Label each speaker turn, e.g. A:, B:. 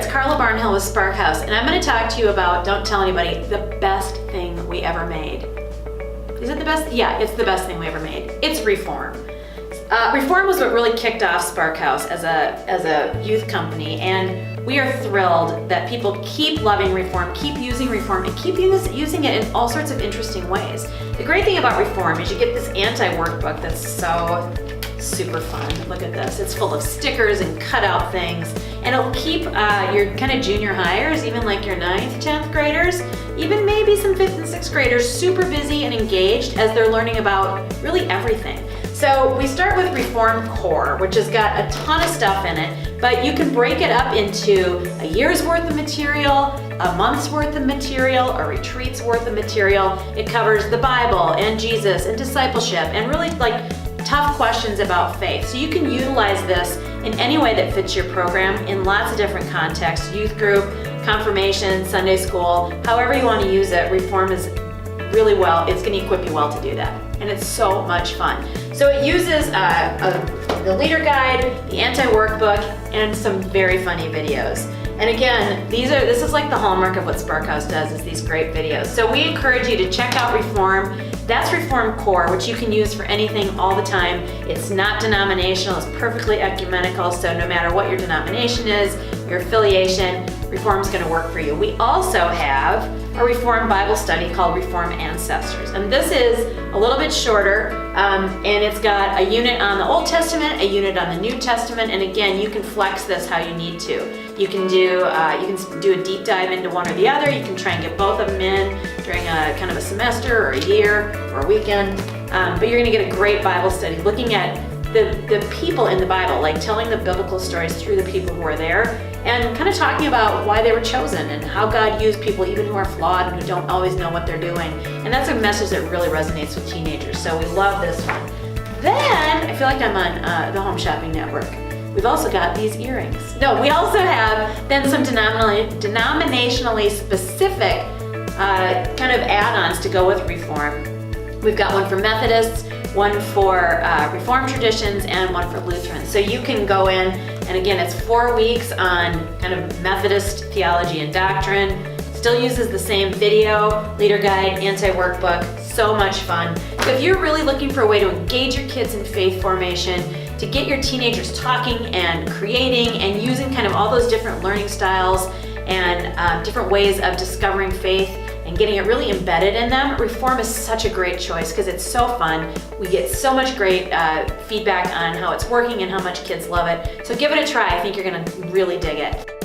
A: it's Carla Barnhill with Spark House, and I'm going to talk to you about, don't tell anybody, the best thing we ever made. Is it the best? Yeah, it's the best thing we ever made. It's Reform. Reform was what really kicked off Spark House as a youth company, and we are thrilled that people keep loving Reform, keep using Reform, and keep using it in all sorts of interesting ways. The great thing about Reform is you get this anti-workbook that's so super fun. Look at this. It's full of stickers and cutout things, and it'll keep your kind of junior hires, even like your 9th, 10th graders, even maybe some 5th and 6th graders, super busy and engaged as they're learning about really everything. So we start with Reform Core, which has got a ton of stuff in it, but you can break it up into a year's worth of material, a month's worth of material, a retreat's worth of material. It covers the Bible and Jesus and discipleship and really like tough questions about faith. So you can utilize this in any way that fits your program in lots of different contexts, youth group, confirmation, Sunday school, however you want to use it. Reform is really it's going to equip you well to do that. And it's so much fun. So it uses the leader guide, the anti-workbook, and some very funny videos. And again, this is like the hallmark of what Spark House does, is these great videos. So we encourage you to check out Reform. That's Reform Core, which you can use for anything all the time. It's not denominational, it's perfectly ecumenical, so no matter what your denomination is, your affiliation, Reform's gonna work for you. We also have a Reform Bible study called Reform Ancestors. And this is a little bit shorter, and it's got a unit on the Old Testament, a unit on the New Testament, and again, you can flex this how you need to. You can do a deep dive into one or the other. You can try and get both of them in during a kind of a semester or a year or a weekend, but you're gonna get a great Bible study looking at the people in the Bible, like telling the biblical stories through the people who are there, and kind of talking about why they were chosen and how God used people even who are flawed and who don't always know what they're doing. And that's a message that really resonates with teenagers, so we love this one. Then, I feel like I'm on the Home Shopping Network. We've also got these earrings. No, we also have then some denominationally specific kind of add-ons to go with Reform. We've got one for Methodists, one for Reformed traditions, and one for Lutherans. So you can go in, and again, it's 4 weeks on kind of Methodist theology and doctrine. Still uses the same video, leader guide, anti-workbook, so much fun. So if you're really looking for a way to engage your kids in faith formation, to get your teenagers talking and creating and using kind of all those different learning styles and different ways of discovering faith and getting it really embedded in them, Reform is such a great choice because it's so fun. We get so much great feedback on how it's working and how much kids love it. So give it a try. I think you're gonna really dig it.